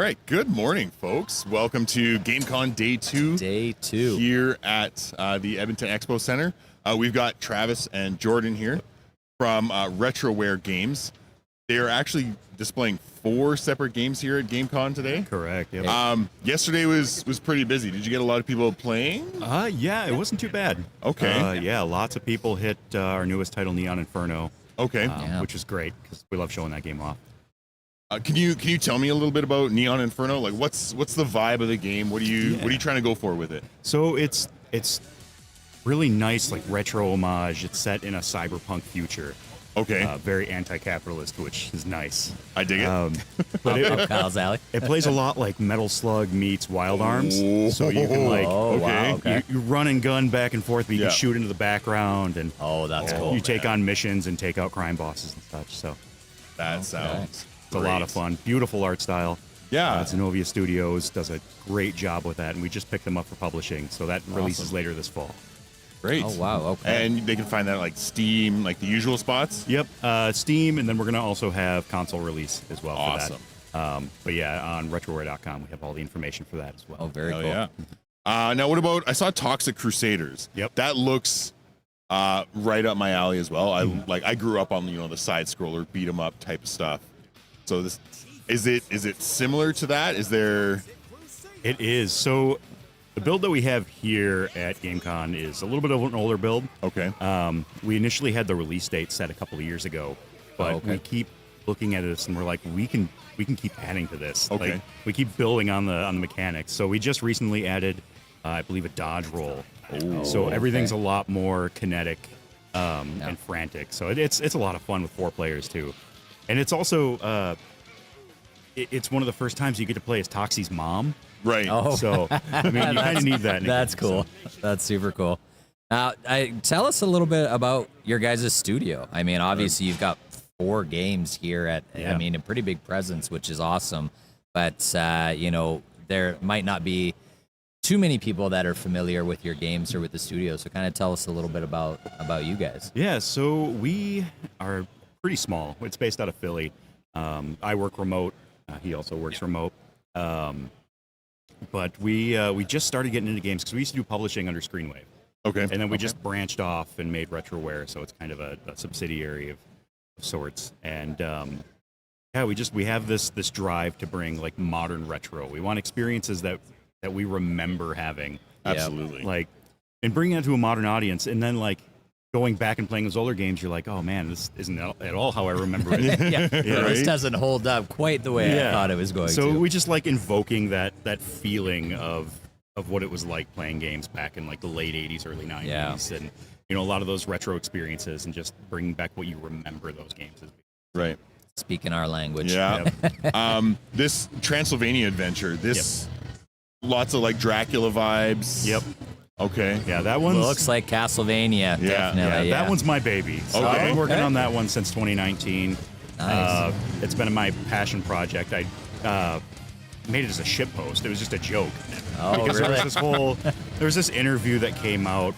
right, good morning, folks. Welcome to GameCon Day 2. Day 2. Here at the Edmonton Expo Center. We've got Travis and Jordan here from Retroware Games. They are actually displaying 4 separate games here at GameCon today. Correct. Yep. Yesterday was pretty busy. Did you get a lot of people playing? Yeah, it wasn't too bad. Okay. Yeah, lots of people hit our newest title, Neon Inferno. Okay. Which is great because we love showing that game off. Can you tell me a little bit about Neon Inferno? Like, what's the vibe of the game? What are you trying to go for with it? So it's really nice, like retro homage. It's set in a cyberpunk future. Okay. Very anti-capitalist, which is nice. I dig it. But Kyle's alley. It plays a lot like Metal Slug meets Wild Arms. So you can okay. You run and gun back and forth, but you can shoot into the background, and that's cool. You take on missions and take out crime bosses and such. So that sounds it's a lot of fun. Beautiful art style. Yeah. Zenobia Studios does a great job with that, and we just picked them up for publishing, so that releases later this fall. Great. Oh, wow. Okay. And they can find that like Steam, like the usual spots? Yep. Steam, and then we're going to also have console release as well Awesome. for that. But yeah, on retroware.com, we have all the information for that as well. Oh, very cool. Yeah. Now, what about, I saw Toxic Crusaders. Yep. That looks right up my alley as well. I grew up on, the side scroller, beat 'em up type of stuff. So this, is it similar to that? Is there... It is. So the build that we have here at GameCon is a little bit of an older build. Okay. We initially had the release date set a couple of years ago, but we keep looking at this and we're like, we can keep adding to this. Okay. Like, we keep building on the mechanics. So we just recently added, I believe, a dodge roll. So everything's a lot more kinetic and frantic. So it's a lot of fun with 4 players too, and it's also it's one of the first times you get to play as Toxie's mom. Right. Oh. So, I mean, you kind of need that. That's cool. That's super cool. Now, tell us a little bit about your guys' studio. I mean, obviously, you've got 4 games here at, I mean, a pretty big presence, which is awesome. But, there might not be too many people that are familiar with your games or with the studio. So kind of tell us a little bit about you guys. Yeah, so we are pretty small. It's based out of Philly. I work remote. He also works remote. But we just started getting into games because we used to do publishing under Screenwave. Okay. And then we just branched off and made Retroware, so it's kind of a subsidiary of sorts. And we have this drive to bring like modern retro. We want experiences that we remember having. Absolutely. Like, and bringing it to a modern audience, and then like going back and playing those older games, you're like, oh man, this isn't at all how I remember it. This doesn't hold up quite the way I thought it was going to. So we just like invoking that feeling of what it was like playing games back in like the late 80s, early 90s, and a lot of those retro experiences, and just bringing back what you remember those games as. Right. Speaking our language. Yeah. This Transylvania adventure, lots of like Dracula vibes. Yep. Okay. Yeah, that one looks like Castlevania. Definitely. That one's my baby. So I've been working on that one since 2019. Nice. It's been my passion project. I made it as a shitpost. It was just a joke. Oh, because really? there was this interview that came out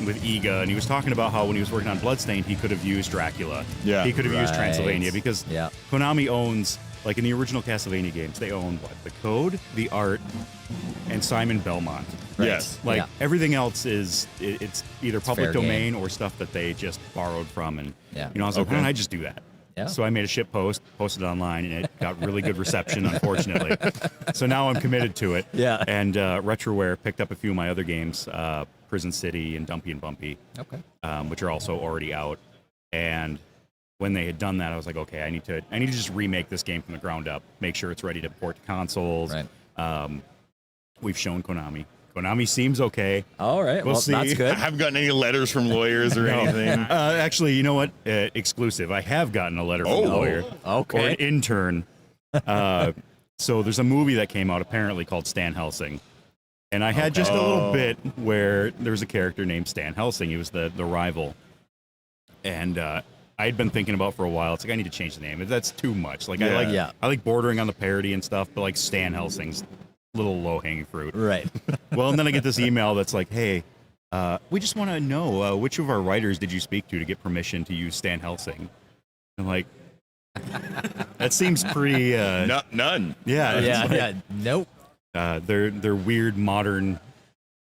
with Iga, and he was talking about how when he was working on Bloodstained, he could have used Dracula. Yeah. He could have used Transylvania because Konami owns, like in the original Castlevania games, they own what? The code, the art, and Simon Belmont. Right? Yes. Like everything else it's either public domain or stuff that they just borrowed from, and I was like, why don't I just do that? Yeah. So I made a shit post, posted it online, and it got really good reception, unfortunately. So now I'm committed to it. Yeah. And Retroware picked up a few of my other games, Prison City and Dumpy and Bumpy, which are also already out. And when they had done that, I was like, okay, I need to just remake this game from the ground up, make sure it's ready to port to consoles. Right. We've shown Konami. Konami seems okay. All right. Well, see. That's good. I haven't gotten any letters from lawyers or anything. Actually, you know what? Exclusive. I have gotten a letter from a lawyer. Okay. Or an intern. So there's a movie that came out apparently called Stan Helsing. And I had just a little bit where there's a character named Stan Helsing. He was the rival. And I had been thinking about for a while. It's like, I need to change the name. That's too much. Like I like bordering on the parody and stuff, but like Stan Helsing's little low-hanging fruit. Right. Well, and then I get this email that's like, hey, we just want to know which of our writers did you speak to get permission to use Stan Helsing? I'm like, That seems pretty. None. Yeah. Yeah. Nope. Their weird modern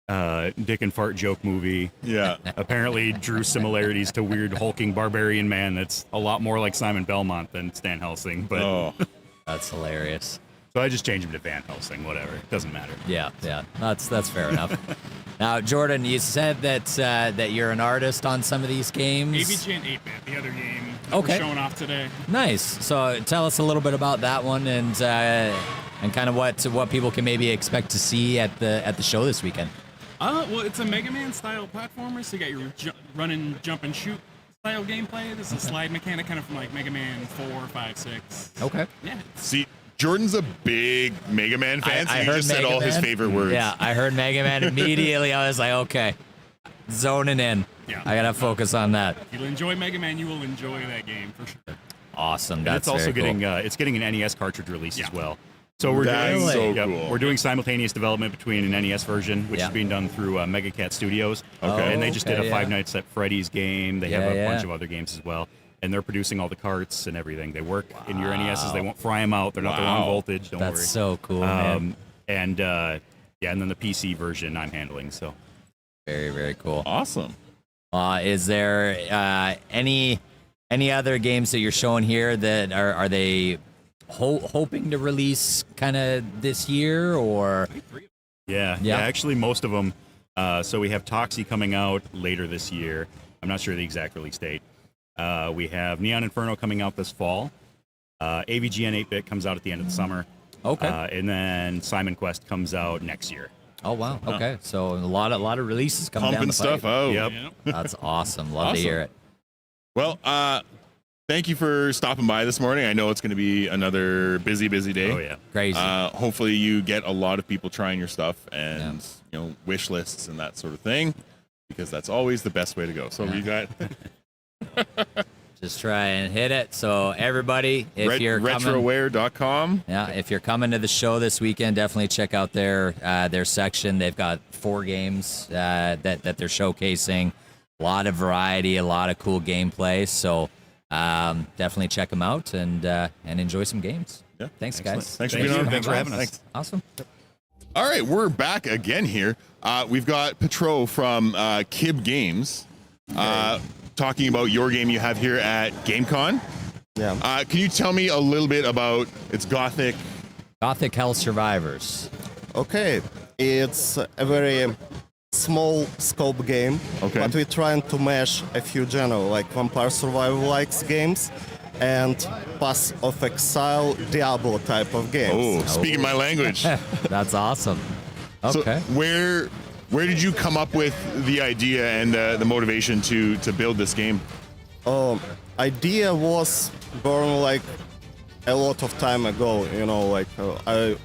dick and fart joke movie Yeah. apparently drew similarities to weird hulking barbarian man that's a lot more like Simon Belmont than Stan Helsing. But Oh. That's hilarious. so I just changed him to Van Helsing. Whatever, it doesn't matter. Yeah. That's fair enough. Now, Jordan, you said that you're an artist on some of these games. AVG and 8-Bit, the other game that Okay. we're showing off today. Nice. So tell us a little bit about that one and kind of what people can maybe expect to see at the show this weekend. Well, it's a Mega Man style platformer, so you got your run and jump and shoot style gameplay. This is a slide mechanic, kind of from like Mega Man 4, 5, 6. Okay. Yeah. See, Jordan's a big Mega Man fan, so I you heard just said Mega all his Man. favorite words. Yeah, I heard Mega Man immediately. I was like, okay, zoning in. Yeah. I gotta focus on that. If you enjoy Mega Man, you will enjoy that game for sure. Awesome. And That's it's also very getting cool. it's getting an NES cartridge release Yeah. as well. So we're That's doing so yep, cool. we're doing simultaneous development between an NES version, which Yeah. is being done through MegaCat Studios. Okay. And they just did Okay, a yeah. Five Nights at Freddy's game. They have Yeah, a bunch yeah. of other games as well. And they're producing all the carts and everything. They work in your NESs. They won't fry them out. They're not the wrong Wow. voltage. Don't That's worry. so cool, man. And and then the PC version I'm handling. So Very, very cool. Awesome. Is there any other games that you're showing here that are they hoping to release kind of this year or? yeah. Actually, most of them. So we have Toxie coming out later this year. I'm not sure the exact release date. We have Neon Inferno coming out this fall. AVG and 8-Bit comes out at the end of the summer. Okay. And then Simon Quest comes out next year. Oh wow. Okay. So a lot of releases coming down Pumping the stuff pipe. out. Yep. Yeah. That's awesome. Love to Awesome. hear it. Well, thank you for stopping by this morning. I know it's going to be another busy day. Oh, yeah. Crazy. Hopefully you get a lot of people trying your stuff and wish lists and that sort of thing, because that's always the best way to go. So we got Just try and hit it. So everybody, if you're coming, retroware.com. if you're coming to the show this weekend, definitely check out their section. They've got 4 games that they're showcasing. A lot of variety, a lot of cool gameplay. So definitely check them out and enjoy some games. Yeah. Thanks, Excellent. guys. Thanks for Thank being you. on. Thanks for having us. Thanks. Awesome. All right, we're back again here. We've got Petro from Kib Games talking about your game you have here at GameCon. Yeah. Can you tell me a little bit about its Gothic? Gothic Hell Survivors. Okay. It's a very small scope game, Okay. but we're trying to mash a few genres like Vampire Survival likes games and Pass of Exile Diablo type of Oh, games. speaking my language. That's awesome. Okay. So where did you come up with the idea and the motivation to build this game? Idea was born like a lot of time ago, I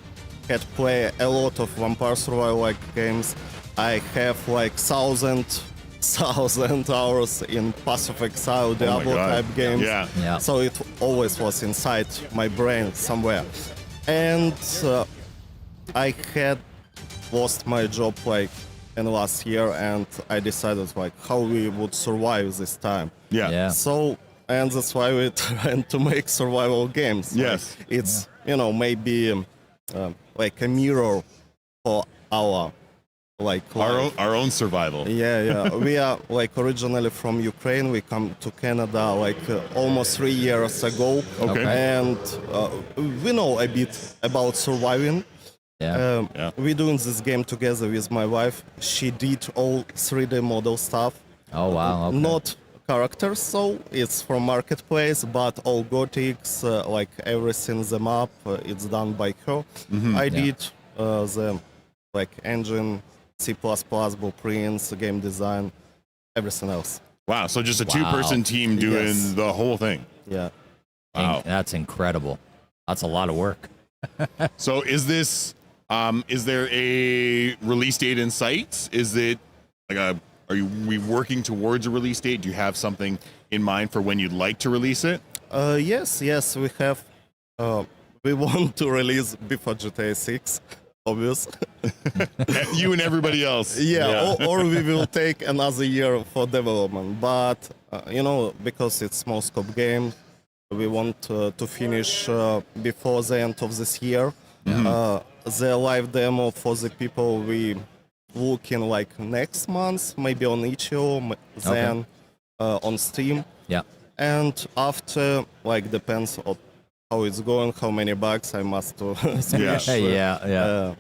had played a lot of Vampire Survival like games. I have like thousand hours in Pass of Exile Diablo God. type games. Yeah. Yeah. So it always was inside my brain somewhere. And I had lost my job like in last year, and I decided like how we would survive this time. Yeah. Yeah. So, and that's why we're trying to make survival games. Yes. Like, it's, maybe like a mirror for our like life. Our own survival. Yeah. We are like originally from Ukraine. We come to Canada like almost 3 years ago. Okay. And we know a bit about surviving. Yeah. Yeah. We're doing this game together with my wife. She did all 3D model stuff. Oh wow. Okay. Not characters, so it's from Marketplace, but all Gothics, like everything, the map, it's done by her. I did the like engine, C++, blueprints, game design, everything else. Wow. So just a two-person team doing Yes. the whole thing. Yeah. Wow. That's incredible. That's a lot of work. So is this is there a release date in sight? Is it like we working towards a release date? Do you have something in mind for when you'd like to release it? Yes, we have. We want to release before GTA 6, obvious. You and everybody else. Yeah, or we will take another year for development. But, because it's small scope game, We want to finish before the end of this year. The live demo for the people we looking like next month, maybe on itch.io, then on Steam. Yeah. And after, like, depends on how it's going, how many bugs I must smash. Yeah.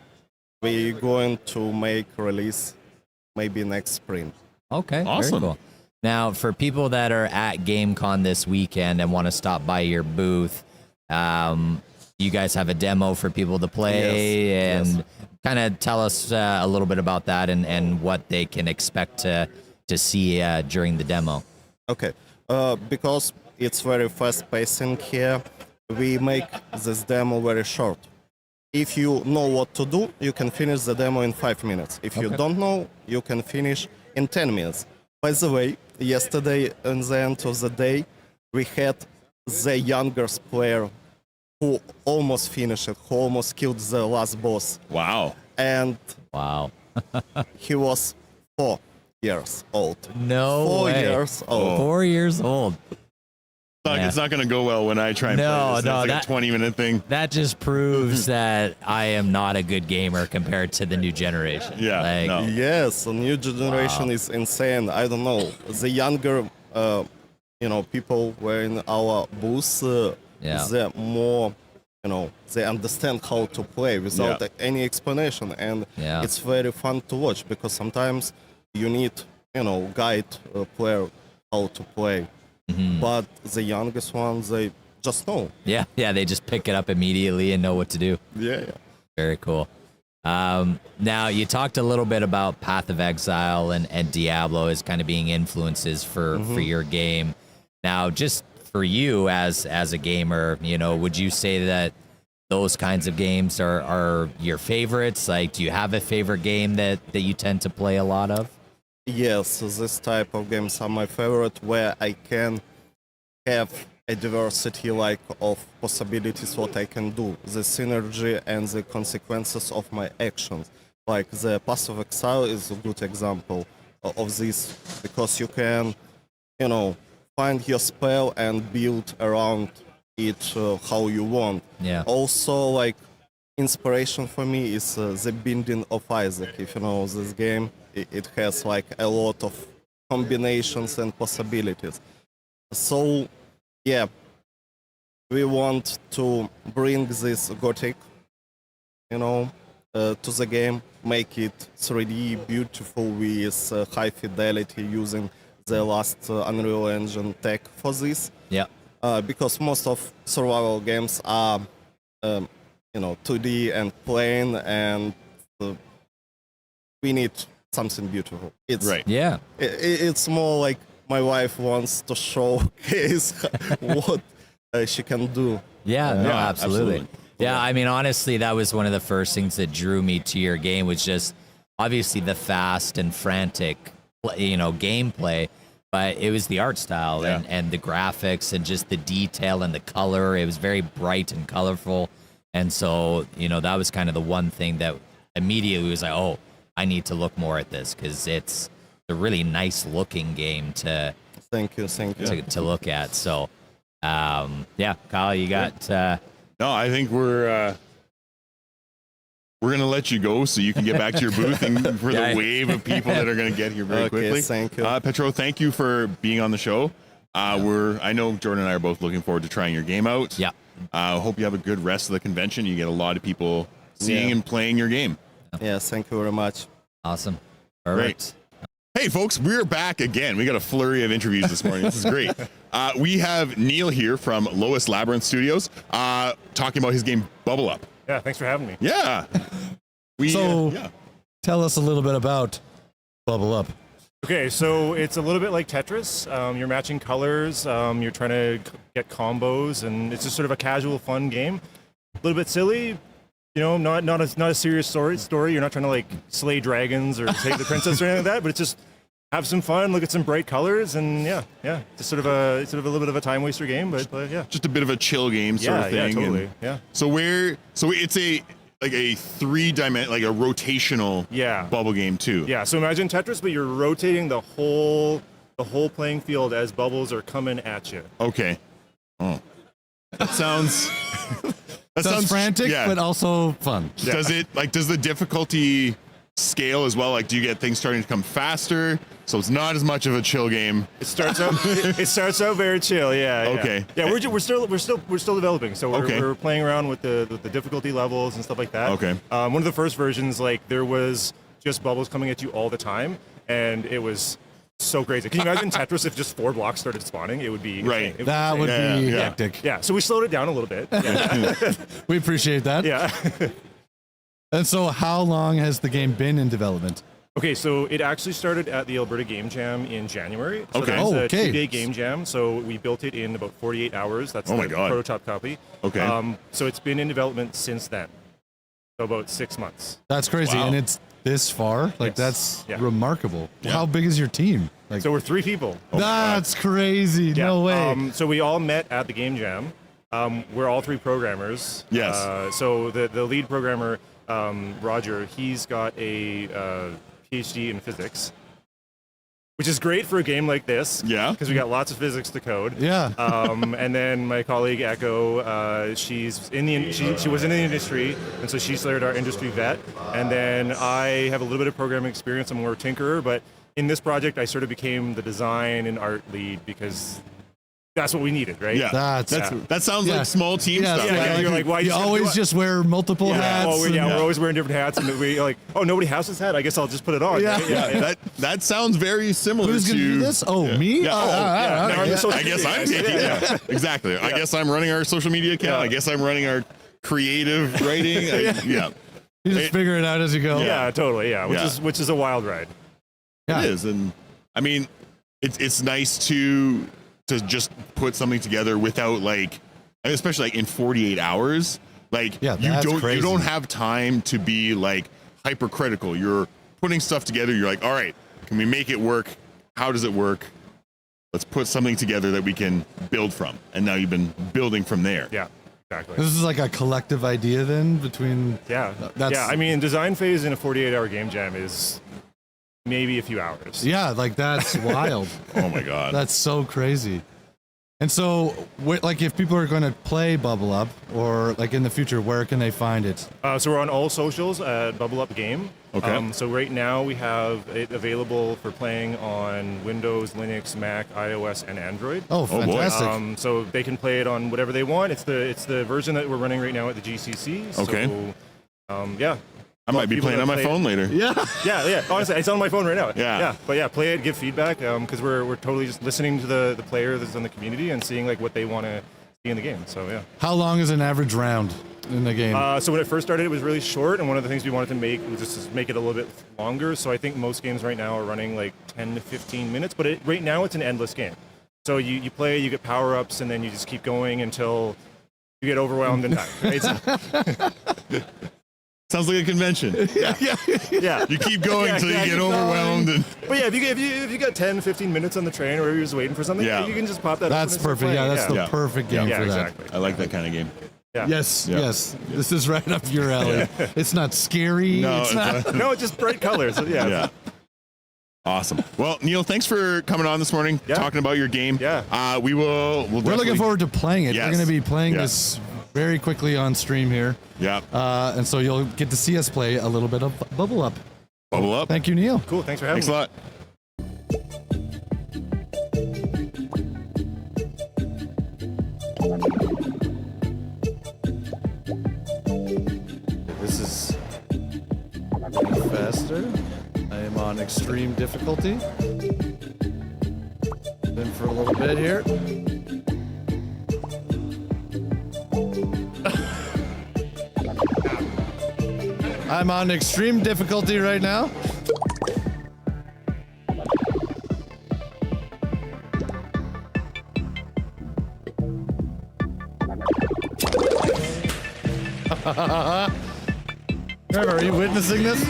We're going to make release maybe next spring. Okay. Awesome. Very cool. Now, for people that are at GameCon this weekend and want to stop by your booth, you guys have a demo for people to play, Yes, and yes. kind of tell us a little bit about that and what they can expect to see during the demo. Okay, because it's very fast pacing here, we make this demo very short. If you know what to do, you can finish the demo in 5 minutes. If you don't know, you can finish in 10 minutes. By the way, yesterday, at the end of the day, we had the youngest player who almost finished it, who almost killed the last boss. Wow. And Wow. he was 4 years old. No 4 way. years old. 4 years old. Yeah. It's not going to go well when I try and No, play this. no, It's like that- a 20-minute thing. That just proves that I am not a good gamer compared to the new generation. Yeah, Like, no. Yes, the new generation is insane. I don't know. The younger, people were in our booth. Yeah. They're more, they understand how to play without Yeah. any explanation, and Yeah. it's very fun to watch because sometimes you need, guide a player how to play. Mm-hmm. But the youngest ones, they just know. yeah, they just pick it up immediately and know what to do. Yeah. Very cool. Now, you talked a little bit about Path of Exile and Diablo as kind of being influences for your game. Now, just for you as a gamer, would you say that those kinds of games are your favorites? Like, do you have a favorite game that you tend to play a lot of? Yes, this type of games are my favorite, where I can have a diversity of possibilities what I can do, the synergy and the consequences of my actions. Like the Path of Exile is a good example of this, because you can, find your spell and build around it how you want. Yeah. Also, inspiration for me is the Binding of Isaac. If you know this game, it has a lot of combinations and possibilities. So, yeah, we want to bring this Gothic, to the game, make it 3D, beautiful with high fidelity, using the last Unreal Engine tech for this. Yeah. Because most of survival games are, 2D and plain, and we need something beautiful. It's Right. Yeah. It's more like my wife wants to showcase what she can do. Yeah, no, Yeah, absolutely. absolutely. Yeah, I mean, honestly, that was one of the first things that drew me to your game, was just obviously the fast and frantic, gameplay, but it was the art style and the graphics and just the detail and the color. It was very bright and colorful. And so, that was kind of the one thing that immediately was like, oh, I need to look more at this, because it's a really nice looking game to Thank you. to look at. So, Kyle, you got... No, I think we're gonna let you go so you can get back to your booth and for Yeah. the wave of people that are gonna get here very Okay, quickly. thank you. Petro, thank you for being on the show. I know Jordan and I are both looking forward to trying your game out. Yeah. Hope you have a good rest of the convention. You get a lot of people seeing Yeah. and playing your game. Yes, thank you very much. Awesome. Perfect. Hey, folks, we're back again. We got a flurry of interviews this morning. This is great. We have Neil here from Lois Labyrinth Studios talking about his game Bubble Up. Yeah, thanks for having me. Yeah. Tell us a little bit about Bubble Up. Okay, so it's a little bit like Tetris. You're matching colors, you're trying to get combos, and it's just sort of a casual, fun game. A little bit silly, not a serious story. You're not trying to slay dragons or save the princess or anything like that, but it's just have some fun, look at some bright colors, and just sort of a little bit of a time waster game, but yeah. Just a bit of a chill game sort of Yeah, thing. totally. And Yeah. so it's a 3-dimensional, like a rotational bubble game too. Yeah, so imagine Tetris, but you're rotating the whole playing field as bubbles are coming at you. Okay. Oh. That sounds. That Sounds frantic, yeah. but also fun. Does the difficulty scale as well? Like, do you get things starting to come faster? So it's not as much of a chill game. It starts out very chill. Yeah. Okay. Yeah, we're still developing. So Okay. we're playing around with the difficulty levels and stuff like that. Okay. One of the first versions, like there was just bubbles coming at you all the time, and it was so crazy. Can you imagine Tetris if just 4 blocks started spawning? It would be Right. insane. It would That be would insane. be Yeah. hectic. Yeah. So we slowed it down a little bit. Yeah. We appreciate that. yeah. And so, how long has the game been in development? Okay, so it actually started at the Alberta Game Jam in January. So Okay. that was Oh, a okay. 2-day game jam. So we built it in about 48 hours. That's Oh my the God. prototype copy. Okay. So it's been in development since then. So about 6 months. That's crazy, Wow. and it's this far. Like Yes. that's Yeah. remarkable. Yeah. How big is your team? Like So we're 3 people. that's crazy. Yeah. No way. So we all met at the game jam. We're all 3 programmers. Yes. So the lead programmer, Roger, he's got a PhD in physics, which is great for a game like this. Yeah. Because we got lots of physics to code. Yeah. And then my colleague Echo, she was in the industry, and so she's our industry vet. And then I have a little bit of programming experience. I'm more a tinkerer, but in this project, I sort of became the design and art lead because that's what we needed, right? Yeah. That's- that sounds Yeah. like small team Yeah, stuff. yeah, Like, yeah, you're like, why you just gotta always do it? just wear multiple hats. Oh, and- we're always wearing different hats, and we're like, oh, nobody has this hat. I guess I'll just put it on. Yeah. right? yeah, that sounds very similar Who's to gonna do this? Oh, me? Yeah. Oh, Oh, all right, yeah. all right. No, I'm the social I guess media I'm guy. taking yeah. Exactly. I guess I'm running our social media account. Yeah. I guess I'm running our creative writing. Yeah. You just figure it out as you go. Yeah, totally. Yeah, Yeah. which is a wild ride. Yeah. It is, and I mean, it's nice to just put something together without like, I mean, especially like in 48 hours. Like Yeah, you that's don't crazy. you don't have time to be like hypercritical. You're putting stuff together. You're like, all right, can we make it work? How does it work? Let's put something together that we can build from. And now you've been building from there. Yeah, exactly. This is like a collective idea then between. Yeah, That's- yeah. I mean, design phase in a 48-hour game jam is maybe a few hours. Yeah, like that's wild. Oh my god. That's so crazy. And so, like, if people are going to play Bubble Up, or like in the future, where can they find it? So we're on all socials at Bubble Up Game. Okay. So right now we have it available for playing on Windows, Linux, Mac, iOS, and Android. Oh, boy. fantastic! So they can play it on whatever they want. It's the version that we're running right now at the GCC. Okay. So, yeah. I might be people playing that on my play it. phone later. Yeah. Yeah. Honestly, it's on my phone right now. Yeah. But yeah, play it, give feedback, because we're totally just listening to the player that's in the community and seeing like what they want to see in the game. So yeah. How long is an average round in the game? So when it first started, it was really short, and one of the things we wanted to make was just to make it a little bit longer. So I think most games right now are running like 10 to 15 minutes, but right now it's an endless game. So you play, you get power ups, and then you just keep going until you get overwhelmed and die. Right? Sounds like a convention. Yeah. You keep going Yeah, until yeah, you get keep overwhelmed. And But yeah, if you got 10, 15 minutes on the train, or you're just waiting for something, Yeah. you can just pop that. That's up and start perfect. Yeah, playing. that's the Yeah. perfect game yeah, for that. exactly. I like that kind of game. Yeah. Yes, Yeah. yes. This is right up your alley. It's not scary. No, it's not. No, it's just bright colors. Yeah. Yeah. Awesome. Well, Neil, thanks for coming on this morning, Yeah. talking about your game. Yeah. We'll We're looking definitely- forward to playing it. Yes. We're going to be playing Yeah. this very quickly on stream here. Yeah. And so you'll get to see us play a little bit of Bubble Up. Bubble up. Thank you, Neil. Cool. Thanks for having Thanks me. a lot. This is faster. I am on extreme difficulty. Been for a little bit here. I'm on extreme difficulty right now. Trevor, are you witnessing this?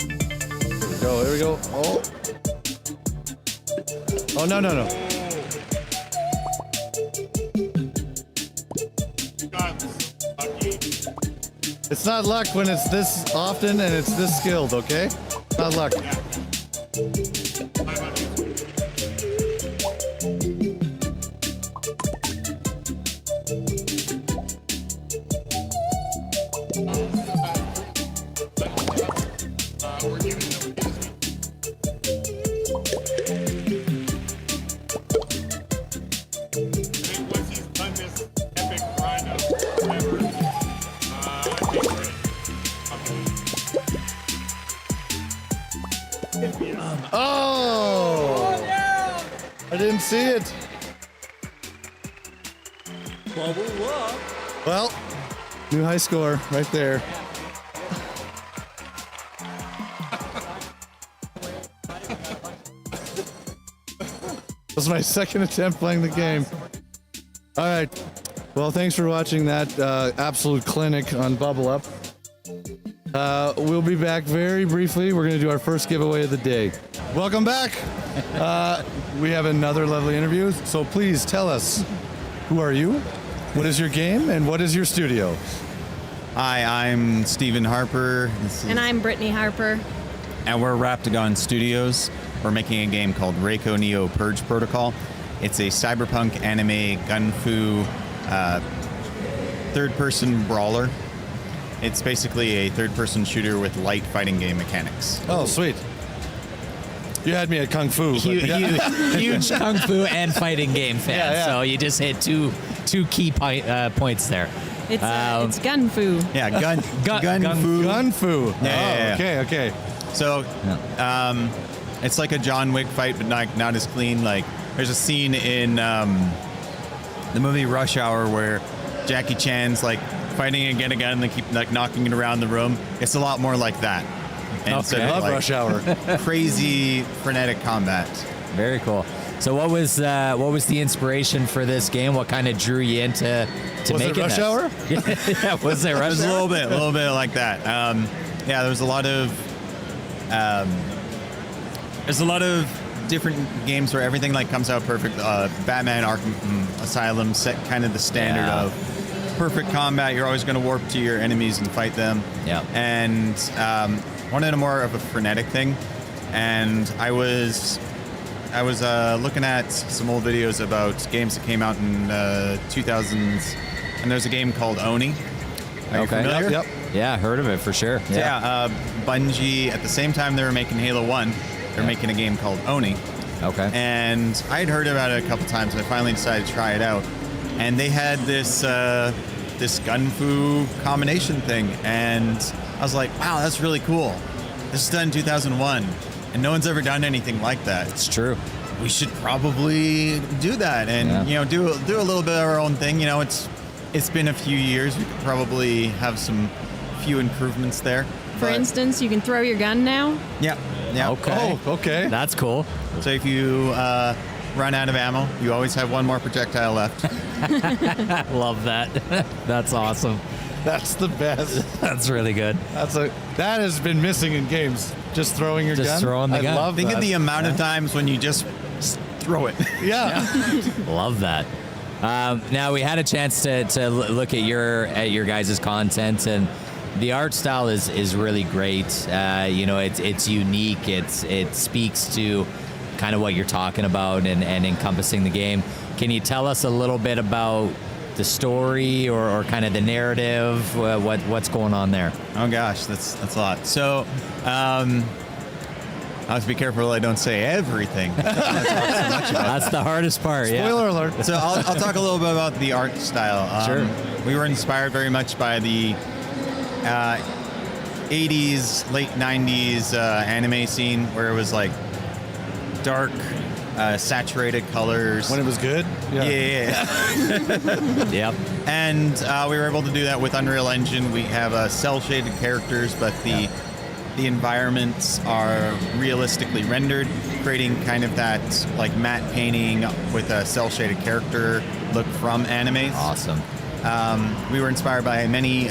Here we go. Oh. Oh, no. It's not luck when it's this often and it's this skilled, okay? Not luck. Oh! I didn't see it. Well, new high score right there. That was my second attempt playing the game. All right. Well, thanks for watching that absolute clinic on Bubble Up. We'll be back very briefly. We're going to do our first giveaway of the day. Welcome back. We have another lovely interview. So please tell us, who are you? What is your game? And what is your studio? Hi, I'm Stephen Harper. And I'm Brittany Harper. And we're Raptagon Studios. We're making a game called Reikoneo Purge Protocol. It's a cyberpunk anime gunfu third-person brawler. It's basically a third-person shooter with light fighting game mechanics. Oh, sweet. You had me at Kung Fu. Huge Kung Fu and fighting game fan. Yeah. So you just hit two key points there. It's gun fu. Yeah, gunfu. Gun Fu. Yeah. Okay. So, it's like a John Wick fight, but not as clean. Like, there's a scene in the movie Rush Hour where Jackie Chan's like fighting again, and they keep like knocking it around the room. It's a lot more like that. And Okay. Love Rush Hour. crazy, frenetic combat. Very cool. So what was the inspiration for this game? What kind of drew you into Was making it Rush this? Hour? Yeah, was it It Rush was a Hour? little bit like that. Yeah, there's a lot of different games where everything like comes out perfect. Batman Arkham Asylum set kind of the standard Yeah. of perfect combat. You're always going to warp to your enemies and fight them. Yeah. And wanted a more of a frenetic thing. And I was looking at some old videos about games that came out in 2000s, and there's a game called Oni. Are you familiar? Yep. Yeah, heard of it for sure. Yeah, Bungie, at the same time they were making Halo 1, they're making a game called Oni. Okay. And I had heard about it a couple times, and I finally decided to try it out. And they had this gunfu combination thing, and I was like, wow, that's really cool. This is done in 2001, and no one's ever done anything like that. It's true. We should probably do that, and do a little bit of our own thing. It's been a few years. We could probably have some few improvements there. For instance, you can throw your gun now. Yeah. Okay. Oh, okay. That's cool. So if you run out of ammo, you always have one more projectile left. Love that. That's awesome. That's the best. That's really good. That has been missing in games. Just throwing your gun. Just throwing the I gun. love Think that. of the amount of times when you just throw it. Yeah. Love that. Now we had a chance to look at your guys' content, and the art style is really great. It's unique. It speaks to kind of what you're talking about and encompassing the game. Can you tell us a little bit about the story or kind of the narrative? What's going on there? Oh gosh, that's a lot. So, I have to be careful I don't say everything. That's the hardest part. Spoiler alert. So I'll talk a little bit about the art style. Sure. We were inspired very much by the 80s, late 90s anime scene where it was like dark, saturated colors. When it was good. Yeah. Yep. And we were able to do that with Unreal Engine. We have cel-shaded characters, but the environments are realistically rendered, creating kind of that like matte painting with a cel-shaded character look from animes. Awesome. We were inspired by many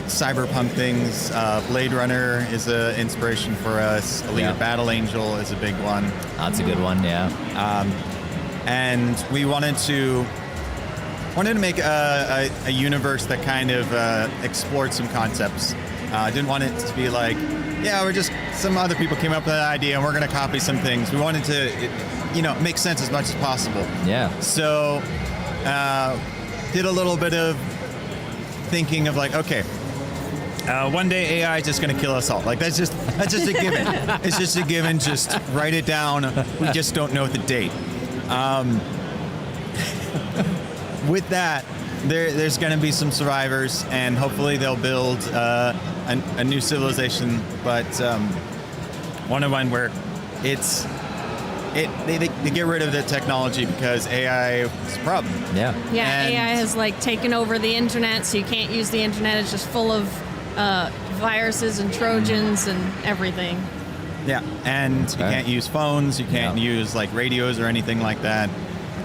cyberpunk things. Blade Runner is an inspiration for us. Alita Battle Angel is a big one. That's a good one. Yeah. And we wanted to wanted to make a universe that kind of explored some concepts. I didn't want it to be like, yeah, we're just some other people came up with that idea and we're going to copy some things. We wanted to, make sense as much as possible. Yeah. So, did a little bit of thinking of like, okay, one day AI is just going to kill us all. Like that's just a given. It's just a given. Just write it down. We just don't know the date. With that, there's going to be some survivors, and hopefully they'll build a new civilization. But one where they get rid of the technology because AI is a problem. Yeah. Yeah, And- AI has like taken over the internet, so you can't use the internet. It's just full of viruses and Trojans and everything. Yeah, and you can't use phones. You can't use like radios or anything like that.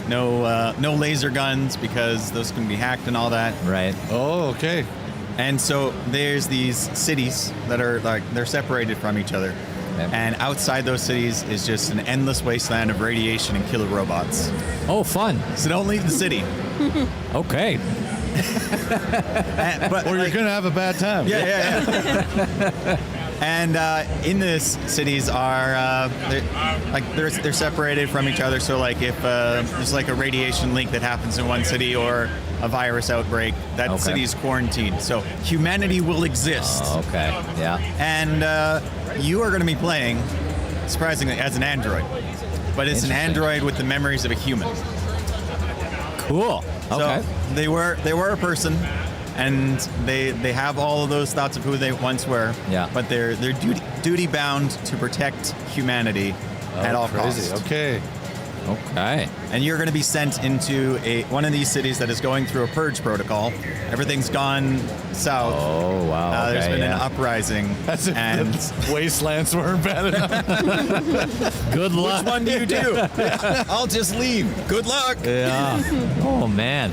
No laser guns because those can be hacked and all that. Right. Oh, okay. And so there's these cities that are like they're separated from each other. Yep. And outside those cities is just an endless wasteland of radiation and killer robots. Oh, fun. So don't leave the city. Okay. But Or you're going to have a bad time. Yeah. And in this cities are they're separated from each other. So like if there's like a radiation leak that happens in one city or a virus outbreak, that city is quarantined. So humanity will exist. Oh, okay. Yeah. And you are going to be playing, surprisingly, as an android. But it's an android with the memories of a human. Cool. Okay. So they were a person, and they have all of those thoughts of who they once were. Yeah. But they're duty bound to protect humanity at all Crazy. costs. Okay. Okay. And you're going to be sent into one of these cities that is going through a purge protocol. Everything's gone south. Oh, wow. There's okay, been yeah. an uprising. As if and the wastelands weren't bad enough. Good luck. which one do you do? I'll just leave. Good luck. Yeah. Oh, man.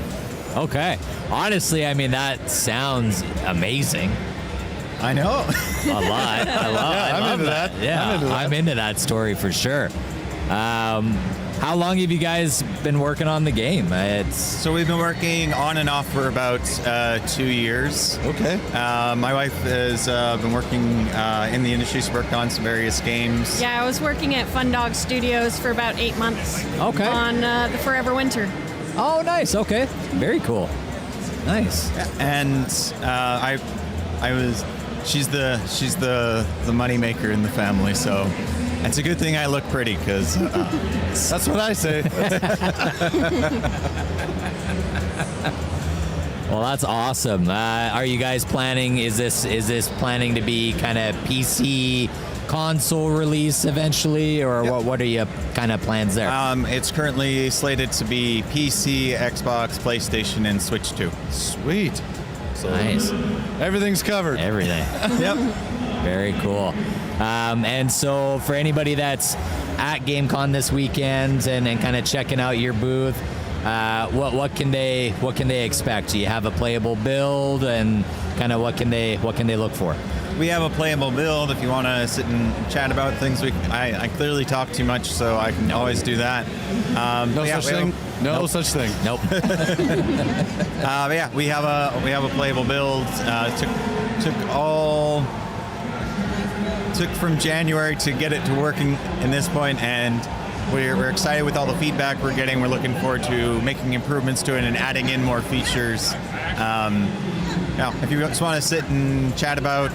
Okay. Honestly, I mean, that sounds amazing. I know. A lot. I love into that. Yeah, I'm into that story for sure. How long have you guys been working on the game? So we've been working on and off for about 2 years. Okay. My wife has been working in the industry. She's worked on some various games. Yeah, I was working at Fun Dog Studios for about 8 months. Okay. On the Forever Winter. Oh, nice. Okay. Very cool. Nice. And she's the money maker in the family. So it's a good thing I look pretty because That's what I say. Well, that's awesome. Are you guys planning? Is this planning to be kind of PC console release eventually, or what are your kind of plans there? it's currently slated to be PC, Xbox, PlayStation, and Switch 2. Sweet. Nice. Everything's covered. Everything. Yep. Very cool. And so for anybody that's at GameCon this weekend and kind of checking out your booth, what can they expect? Do you have a playable build, and kind of what can they look for? We have a playable build. If you want to sit and chat about things, I clearly talk too much, so I can always do that. No such thing. No such thing. Nope. But yeah, we have a playable build. Took from January to get it to working in this point, and we're excited with all the feedback we're getting. We're looking forward to making improvements to it and adding in more features. If you just want to sit and chat about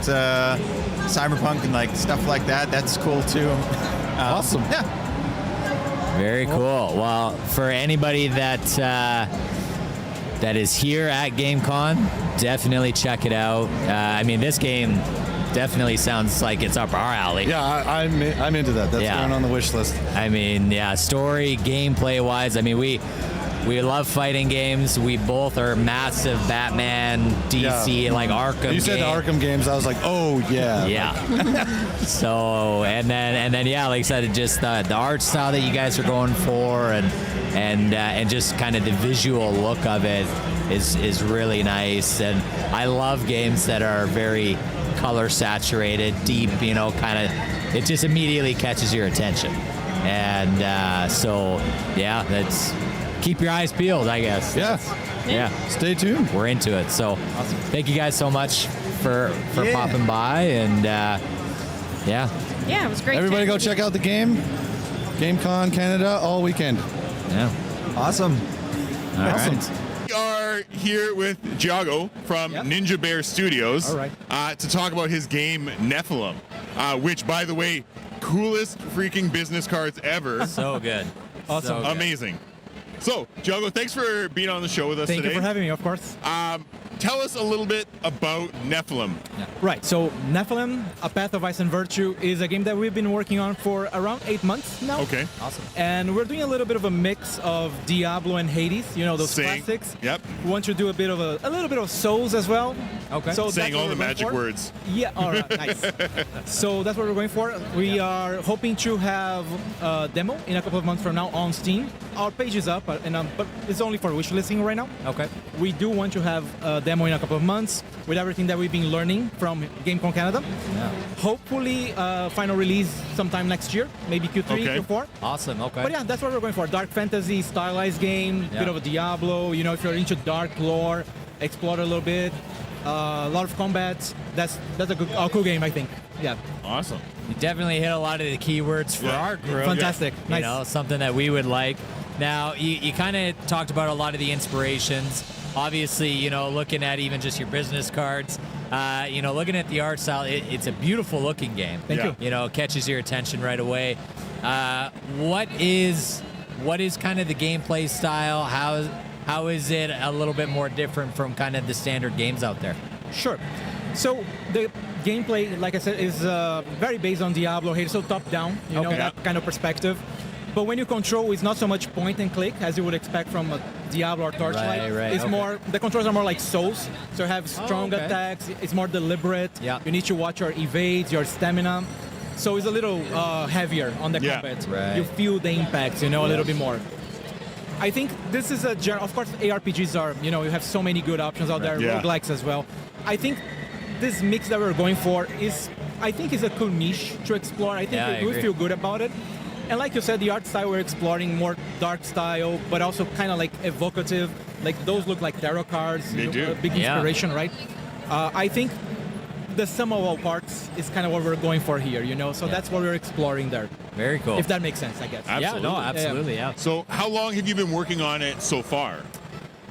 Cyberpunk and like stuff like that, that's cool too. Awesome. Yeah. Very cool. Well, for anybody that is here at GameCon, definitely check it out. I mean, this game definitely sounds like it's up our alley. Yeah, I'm into that. That's going on the wish list. I mean, yeah, story, gameplay wise. I mean, we love fighting games. We both are massive Batman, DC, like Arkham. You said the Arkham games. I was like, oh yeah. Yeah. So and then yeah, like I said, just the art style that you guys are going for, and just kind of the visual look of it is really nice. And I love games that are very color saturated, deep. Kind of it just immediately catches your attention. And so yeah, keep your eyes peeled, I guess. Yeah. Stay tuned. We're into it. So thank you guys so much for popping by. And yeah. Yeah, it was great. Everybody go chatting check out the game. GameCon Canada all weekend. Yeah. Awesome. All Awesome. right. We are here with Jago from NinjaBear Studios to talk about his game Nephelem, which, by the way, coolest freaking business cards ever. So good. Awesome. So good. Amazing. So, Jago, thanks for being on the show with us Thank today. you for having me, of course. Tell us a little bit about Nephelem. Right, so Nephelem, A Path of Ice and Virtue, is a game that we've been working on for around 8 months now. Okay. Awesome. And we're doing a little bit of a mix of Diablo and Hades, you know, those Saying- classics. Yep. We want to do a little bit of Souls as well. Okay. So Saying that's what all the we're going magic for. words. Yeah, all right, nice. So that's what we're going for. We are hoping to have a demo in a couple of months from now on Steam. Our page is up, but it's only for wish listing right now. Okay. We do want to have a demo in a couple of months with everything that we've been learning from GameCon Canada. Yeah. Hopefully, final release sometime next year, maybe Q3, Okay. Q4. Awesome. Okay. But yeah, that's what we're going for. Dark fantasy, stylized game, Yeah. bit of a Diablo. You know, if you're into dark lore, explore a little bit. A lot of combat. That's a cool game, I think. Yeah. Awesome. You definitely hit a lot of the keywords for our group. Fantastic. You Nice. know, something that we would like. Now, you kind of talked about a lot of the inspirations. Obviously, you know, looking at even just your business cards, you know, looking at the art style, it's a beautiful looking game. Thank you. You know, it catches your attention right away. What is kind of the gameplay style? How is it a little bit more different from kind of the standard games out there? Sure. So the gameplay, like I said, is very based on Diablo, Hades, so top down, you know, Okay. that kind of perspective. But when you control, it's not so much point and click as you would expect from a Diablo or Torchlight. Right, It's okay. more, the controls are more like Souls, so you have strong okay. attacks. It's more deliberate. Yeah. You need to watch your evades, your stamina. So it's a little heavier on the Yeah. combat. Right. You feel the impacts, you know, a little bit more. I think this is of course, ARPGs are, you know, you have so many good options out there, Yeah. roguelikes as well. I think this mix that we're going for is a cool niche to explore. I think Yeah, I we agree. feel good about it. And like you said, the art style, we're exploring more dark style, but also kind of like evocative. Like those look like tarot cards. They do. A big Yeah. inspiration, right? I think the sum of all parts is kind of what we're going for here, you know? So Yeah. that's what we're exploring there. Very cool. If that makes sense, I guess. Absolutely. Yeah, no, absolutely, yeah. So, how long have you been working on it so far?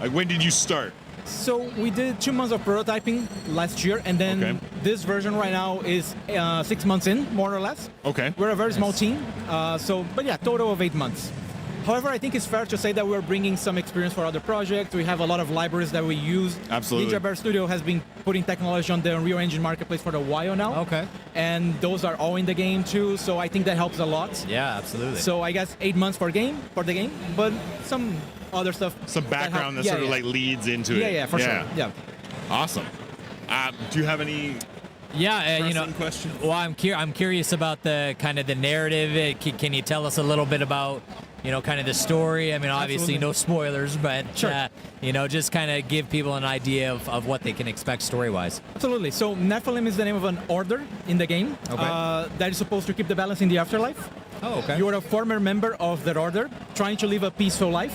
Like, when did you start? So we did 2 months of prototyping last year, and then Okay. this version right now is 6 months in, more or less. Okay. We're a very small team, but yeah, total of 8 months. However, I think it's fair to say that we're bringing some experience for other projects. We have a lot of libraries that we use. Absolutely. NinjaBear Studio has been putting technology on the Unreal Engine marketplace for a while now. Okay. And those are all in the game too, so I think that helps a lot. Yeah, absolutely. So I guess 8 months for the game, but some other stuff. Some background that yeah, sort of yeah. like leads into it. Yeah, for sure. Yeah. Awesome. Do you have any yeah, you know, pressing questions? well, I'm curious about the kind of the narrative. Can you tell us a little bit about, you know, kind of the story? I mean, obviously Absolutely. no spoilers, but Sure. you know, just kind of give people an idea of what they can expect story-wise. Absolutely. So Nephelem is the name of an order in the game that is supposed to keep the balance in the afterlife. Oh, okay. You are a former member of that order trying to live a peaceful life.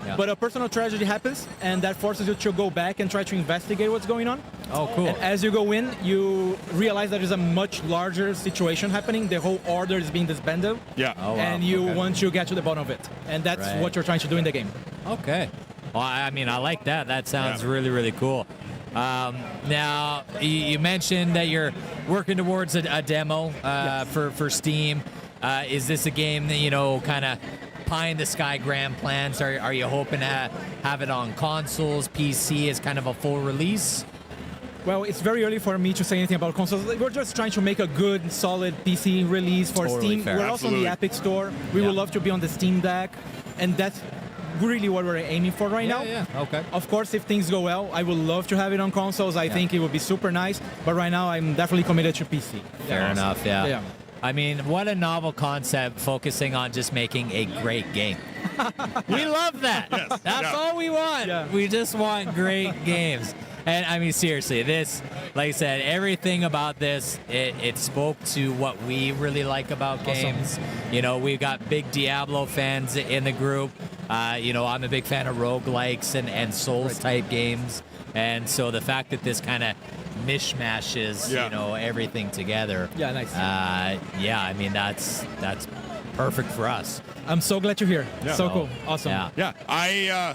Yeah. But a personal tragedy happens, and that forces you to go back and try to investigate what's going on. Oh, cool. And as you go in, you realize that there's a much larger situation happening. The whole order is being disbanded. Yeah. Oh, wow. And you Okay. want to get to the bottom of it. And that's Right. what you're trying to do in the game. Okay. Well, I mean, I like that. That sounds Yeah. really, really cool. Now, you mentioned that you're working towards a demo for Steam. Is this a game that, you know, kind of pie in the sky grand plans? Are you hoping to have it on consoles, PC as kind of a full release? Well, it's very early for me to say anything about consoles. We're just trying to make a good, solid PC release for Totally Steam. fair. We're also on the Absolutely. Epic Store. We Yeah. would love to be on the Steam Deck, and that's really what we're aiming for right now. Yeah. Okay. Of course, if things go well, I would love to have it on consoles. I think it would be super nice. But right now, I'm definitely committed to PC. Fair enough. Yeah. Yeah. I mean, what a novel concept, focusing on just making a great game. We love that. Yes. That's Yeah. all we want. Yeah. We just want great games. And I mean, seriously, this, like I said, everything about this, it spoke to what we really like about games. You know, we've got big Diablo fans in the group. I'm a big fan of roguelikes and Souls type games. And so the fact that this kind of mishmashes, everything together. Yeah, nice. I mean, that's perfect for us. I'm so glad you're here. Yeah. So cool. Awesome. Yeah.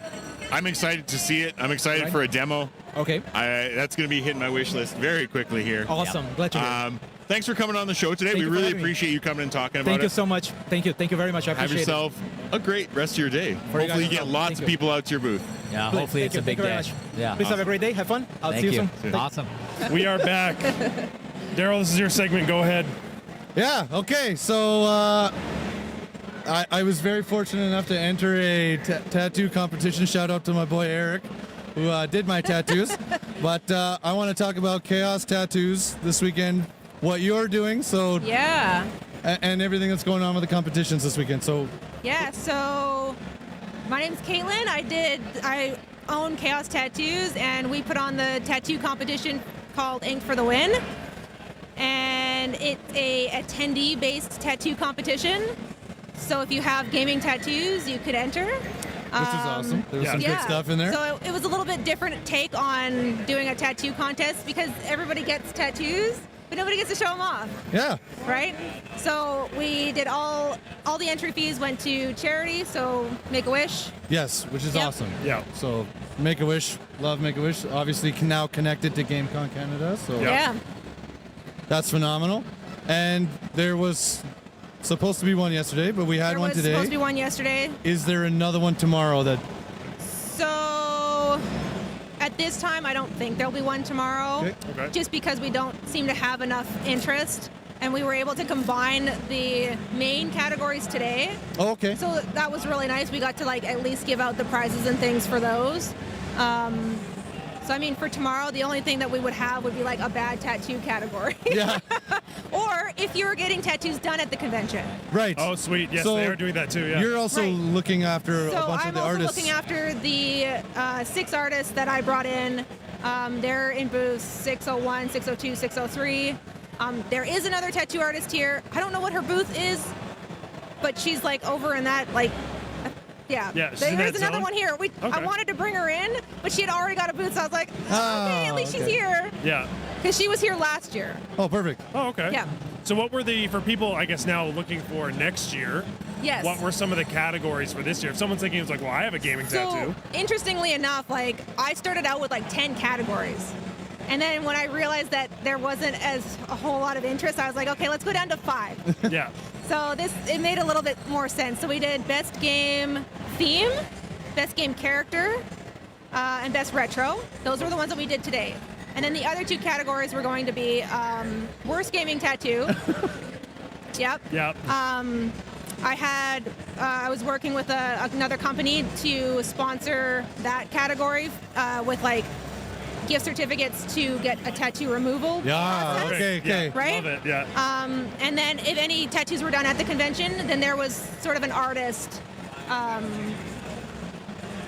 I'm excited to see it. I'm excited for a demo. Okay. That's going to be hitting my wish list very quickly here. Awesome. Glad you're here. Thanks for coming on the show today. Thank We you for really having me. appreciate you coming and talking about it. Thank you so much. Thank you. Thank you very much. I Have appreciate yourself a great rest of your day. Hopefully guys you as get well. lots Thank of you. people out to your booth. Yeah, hopefully it's a big Thank you very day. much. Yeah. Please have a great day. Have fun. I'll Thank see you you. soon. Awesome. We are back. Daryl, this is your segment. Go ahead. Yeah, okay. So I was very fortunate enough to enter a tattoo competition. Shout out to my boy Eric, who did my tattoos. But I want to talk about Chaos Tattoos this weekend, what you're doing, Yeah. and everything that's going on with the competitions this weekend. So Yeah, so my name's Caitlin. I own Chaos Tattoos, and we put on the tattoo competition called Ink for the Win. And it's a attendee-based tattoo competition. So if you have gaming tattoos, you could enter. Which is awesome. There was some good stuff in there. So it was a little bit different take on doing a tattoo contest because everybody gets tattoos, but nobody gets to show them off. Yeah. Right? So we did all the entry fees went to charity, so Make-A-Wish. Yes, which is Yep. awesome. Yeah. So Make-A-Wish, love Make-A-Wish. Obviously now connected to GameCon Canada, so Yeah. that's phenomenal. And there was supposed to be one yesterday, but we had There one was today. supposed to be one yesterday. Is there another one tomorrow that So at this time, I don't think there'll be one tomorrow. Okay. Just because we don't seem to have enough interest. And we were able to combine the main categories today. Oh, okay. So that was really nice. We got to at least give out the prizes and things for those. So I mean, for tomorrow, the only thing that we would have would be a bad tattoo category. Yeah. Or if you were getting tattoos done at the convention. Right. Oh, sweet. Yes, So they are doing that too. Yeah. You're also Right. looking after a So bunch I'm of the also artists. looking after the 6 artists that I brought in. They're in booths 601, 602, 603. There is another tattoo artist here. I don't know what her booth is, but she's over in that Yeah, she's in there's that another zone? one here. I Okay. wanted to bring her in, but she had already got a booth, so I was like, Oh, okay, at least she's okay. here. Yeah. Because she was here last year. Oh, perfect. Oh, okay. Yeah. So what were for people, I guess, now looking for next year, Yes. what were some of the categories for this year? If someone's thinking, it's well, I have a gaming tattoo. So, interestingly enough, I started out with 10 categories. And then when I realized that there wasn't a whole lot of interest, I was like, okay, let's go down to 5. Yeah. So it made a little bit more sense. So we did best game theme, best game character, and best retro. Those were the ones that we did today. And then the other 2 categories were going to be worst gaming tattoo. Yep. Yep. I was working with another company to sponsor that category with gift certificates to get a tattoo removal. Yeah, process. okay. Yeah, Right? Love it. Yeah. And then if any tattoos were done at the convention, then there was sort of an artist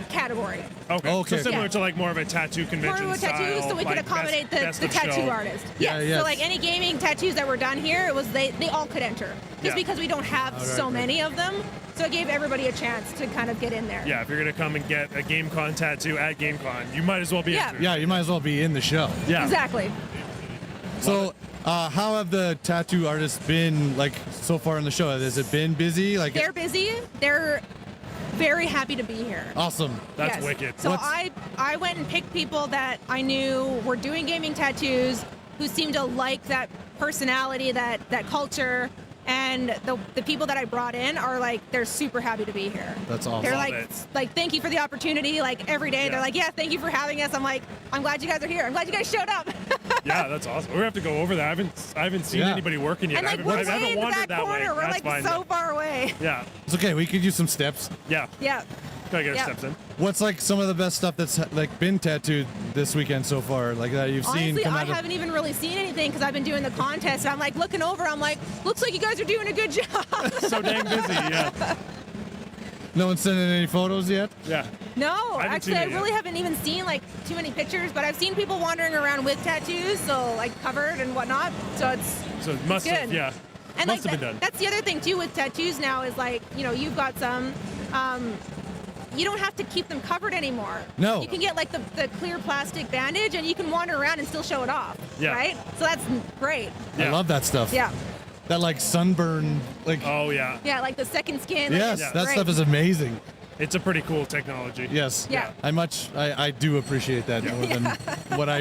category. Okay. Okay. So similar Yeah. to more of a tattaoo convention More of a tattoo, style, so we could best- accommodate best the of tattoo show. artist. Yeah, Yes. yes. So any gaming tattoos that were done here, it was they all could enter. Just Yeah. because we don't have so many of them. So it gave everybody a chance to kind of get in there. Yeah, if you're gonna come and get a GameCon tattoo at GameCon, you might as well be Yeah. entered. Yeah, you might as well be in the show. Yeah. Exactly. So, how have the tattoo artists been so far in the show? Has it been busy? They're busy. They're very happy to be here. awesome. That's Yes. wicked. So What's- I went and picked people that I knew were doing gaming tattoos, who seemed to like that personality, that culture, and the people that I brought in are they're super happy to be here. That's awesome. They're Love it. thank you for the opportunity. Every day Yeah. they're yeah, thank you for having us. I'm I'm glad you guys are here. I'm glad you guys showed up. Yeah, that's awesome. We're gonna have to go over that. I haven't seen Yeah. anybody working yet. And I we're haven't way in the wandered back that way. corner. We're That's fine. so far away. Yeah. It's okay. We could use some steps. Yeah. Yeah. Gotta get Yeah. steps in. What's some of the best stuff that's been tattooed this weekend so far? That you've seen Honestly, come I out of. haven't even really seen anything because I've been doing the contest. And I'm looking over. I'm looks like you guys are doing a good job. So dang busy. Yeah. No one's sending any photos yet. Yeah. No, I haven't actually, seen I it yet. really haven't even seen too many pictures. But I've seen people wandering around with tattoos, so covered and whatnot. So it's So it must have. good. Yeah. and Must have been done. That's the other thing too with tattoos now is you've got some. you don't have to keep them covered anymore. No. You can get like the clear plastic bandage, and you can wander around and still show it off. Yeah. Right. So that's great. I love that stuff. Yeah. That like sunburn, like. Oh yeah. Yeah, like the second skin. Yes, like, that great. stuff is amazing. It's a pretty cool technology. Yes. Yeah. I do appreciate that more than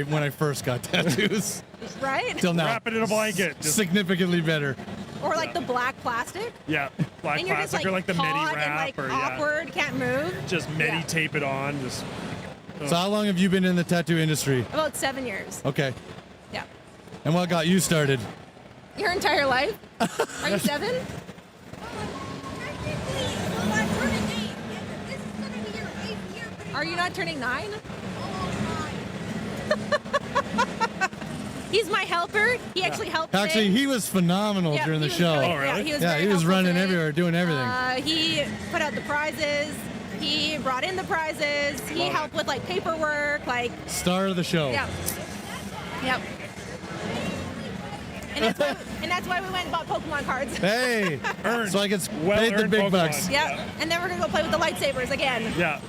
when I first got tattoos. Right. Till now. Wrap it in a blanket. Just, Significantly better. Or like the black plastic. yeah, black And you're plastic just, or like the medi taut wrap and, like, or awkward, can't move. just medi Yeah. tape it on. Just So how long have you been in the tattoo industry? About 7 years. Okay. Yeah. And what got you started? Your entire life? Are you 7? Are you not turning 9? He's my helper. He actually helped Actually, today. he was phenomenal Yeah, during the he was show. really- Oh, really? Yeah, he was, Yeah, very he was helpful running today. everywhere, doing everything. He put out the prizes. He brought in the prizes. He helped with like paperwork, like Star of the show. yeah, yep. And that's why we went and bought Pokemon cards. Hey, so I get paid the Well-earned big Pokemon. bucks. Yep. And then we're gonna go play with the lightsabers again. yeah,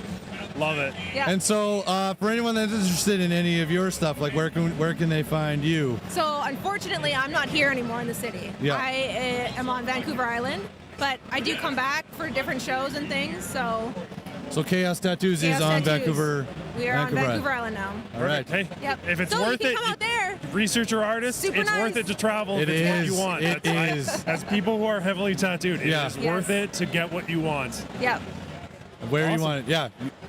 love it. Yeah. And so, for anyone that's interested in any of your stuff, like where can they find you? So unfortunately, I'm not here anymore in the city. Yeah. I am on Vancouver Island, but I do come back for different shows and things. So Chaos Tattoos Chaos is on Tattoos. Vancouver. We are on Vancouver Island now. All right. Hey, Yep. if it's So worth you can it, come out there. researcher artists, Super it's nice. worth it to travel It if it's what is. you want. It That's- is. As people who are heavily tattooed, it Yeah. is Yes. worth it to get what you want. Yep. Where you Awesome. want it. Yeah,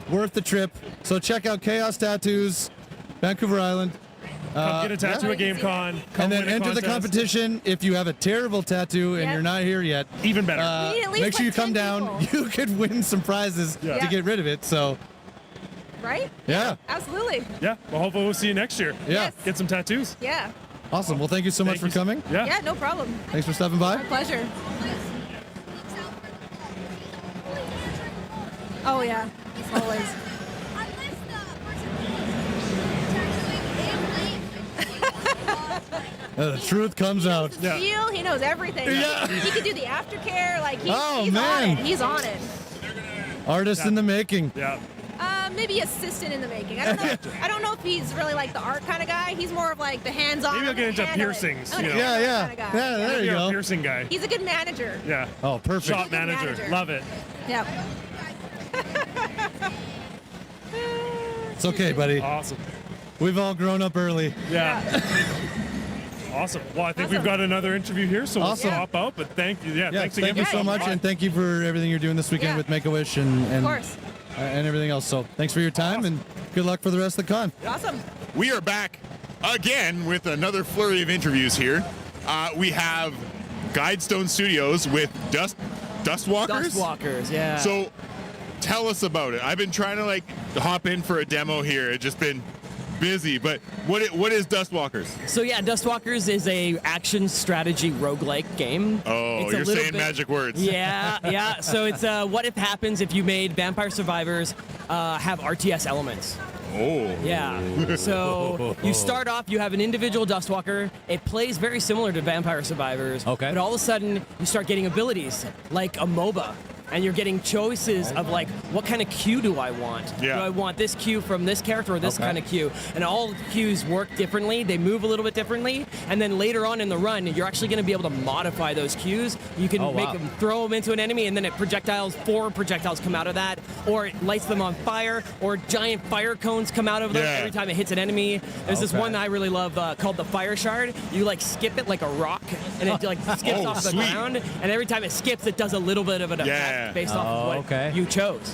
worth the trip. So check out Chaos Tattoos, Vancouver Island. Come get a tattoo yeah. at GameCon. Come And then win a enter the contest. competition. If you have a terrible tattoo and Yep. you're not here yet, Even better. We need at least, make sure you like, come 10 down. people. You could win some prizes Yeah. to get rid of it. So Right? yeah, Absolutely. Yeah. Well, hopefully we'll see you next year. yeah, Get some tattoos. Yeah. awesome. Well, thank you so much Thank for you. coming. Yeah. Yeah, no problem. Thanks for stopping by. My pleasure. Oh yeah. Always. The truth comes out. Yeah. Feel, he knows everything. Yeah. He could do the aftercare. Like he's on man. it. He's on it. Artist in the making. Yeah. Maybe assistant in the making. I don't know. I don't know if he's really like the art kind of guy. He's more of like the hands-on. Maybe I'll get into handle it. piercings, I'm you an know. handler Yeah, kinda guy. yeah. There you You're a go. piercing guy. He's a good manager. Yeah. Oh, perfect. Shop manager. manager. Love it. Yep. It's okay, buddy. Awesome. We've all grown up early. Yeah. Awesome. Well, I think we've Awesome. got another interview here, so we'll Awesome. stop out. But thank you. Yeah, Yeah, thanks thank again. you for so stopping much, by. and thank you for everything you're doing this weekend Yeah. with Make-A-Wish and Of course. and everything else. So thanks for your time, and good luck for the rest of the con. Awesome. We are back again with another flurry of interviews here. We have Guidestone Studios with Dustwalkers. Dustwalkers, yeah. So tell us about it. I've been trying to hop in for a demo here. It's just been busy, but what is Dustwalkers? So yeah, Dustwalkers is a action strategy roguelike game. Oh, It's a you're little saying magic words. Yeah, yeah. So it's what if happens if you made Vampire Survivors have RTS elements. Oh. Yeah. So you start off, you have an individual Dustwalker. It plays very similar to Vampire Survivors. Okay. But all of a sudden, you start getting abilities like a MOBA. And you're getting choices of like, what kind of queue do I want? Yeah. Do I want this queue from this character or this kind of queue? And all the queues work differently. They move a little bit differently. And then later on in the run, you're actually going to be able to modify those queues. You can make them, throw them into an enemy, and then four projectiles come out of that, or it lights them on fire, or giant fire cones come out of them every time it hits an enemy. There's this one I really love called the Fire Shard. You like skip it like a rock, and it like skips off the sweet. ground. And every time it skips, it does a little bit of an effect based off of what you chose.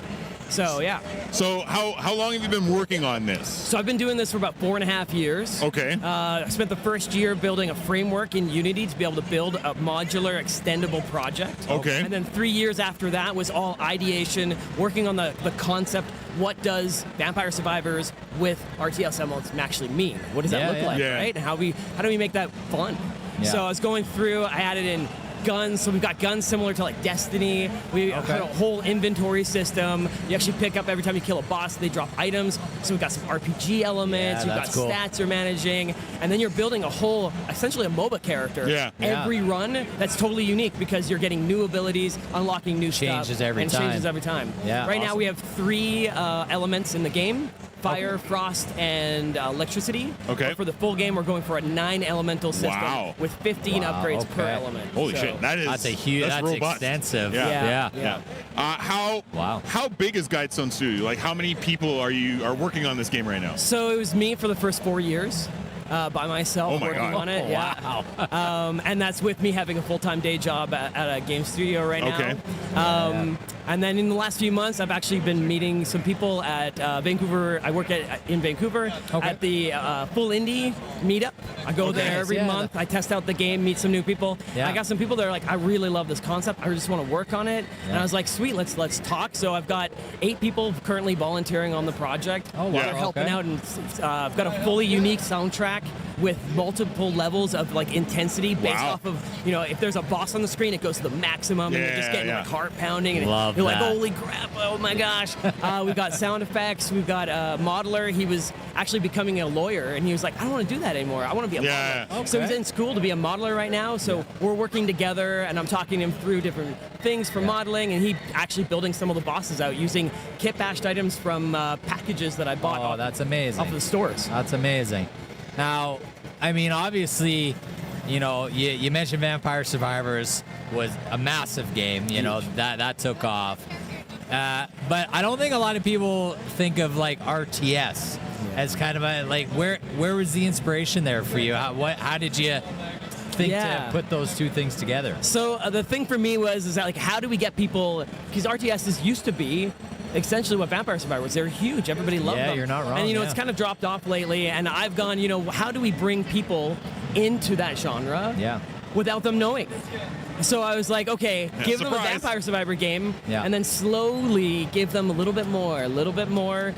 So yeah. So how long have you been working on this? So I've been doing this for about 4.5 years. Okay. I spent the first year building a framework in Unity to be able to build a modular extendable project. Okay. And then 3 years after that was all ideation, working on the concept. What does Vampire Survivors with RTS elements actually mean? What does that look like, right? And how do we make that fun? Yeah. So I was going through, I added in guns. So we've got guns similar to like Destiny. We have a whole inventory system. You actually pick up every time you kill a boss, they drop items. So we've got some RPG elements. Yeah, You've got that's cool. stats you're managing. And then you're building a whole, essentially a MOBA character. Yeah. Every run, that's totally unique because you're getting new abilities, unlocking new stuff. Changes every time. Changes every time. Yeah. Right now we have 3 elements in the game. Fire, frost, and electricity. Okay. But for the full game, we're going for a 9 elemental system Wow. with 15 upgrades per okay. element. Holy So- shit, that's That's robust. extensive. Yeah. Yeah. How big is Guidestone Studio? Like, how many people are working on this game right now? So it was me for the first 4 years. By myself Oh my working God. on it. Wow. And that's with me having a full-time day job at a game studio right now. Okay. And then in the last few months, I've actually been meeting some people at Vancouver. I work in Vancouver at the Full Indie meetup. I go there every month. I test out the game, meet some new people. Yeah. I got some people that are like, I really love this concept. I just want to work on it. And I was like, sweet, let's talk. So I've got 8 people currently volunteering on the project. Oh, wow. They're helping Okay. out, and I've got a fully unique soundtrack with multiple levels of like intensity based Wow. off of, you know, if there's a boss on the screen, it goes to the maximum, and you're just getting like heart pounding, and Love you're like, that. holy crap, oh my gosh. We've got sound effects, we've got a modeler. He was actually becoming a lawyer, and he was like, I don't want to do that anymore. I want to be a modeler. So he's in school to be a modeler right now. So we're working together, and I'm talking him through different things for modeling, and he actually building some of the bosses out using kit bashed items from packages that I bought Oh, that's amazing. off of the stores. That's amazing. Now, I mean, obviously, you know, you mentioned Vampire Survivors was a massive game. You know, that took off. But I don't think a lot of people think of like RTS as kind of a like where was the inspiration there for you? How did you think to put those two things together? So the thing for me is that like how do we get people, because RTSs used to be essentially what Vampire Survivors, they're huge, everybody loved them. Yeah, you're not wrong. And you know yeah. it's kind of dropped off lately, and I've gone, you know, how do we bring people into that genre without them knowing? So I was like, okay, give them a Vampire Survivor game, and then slowly give them a little bit more,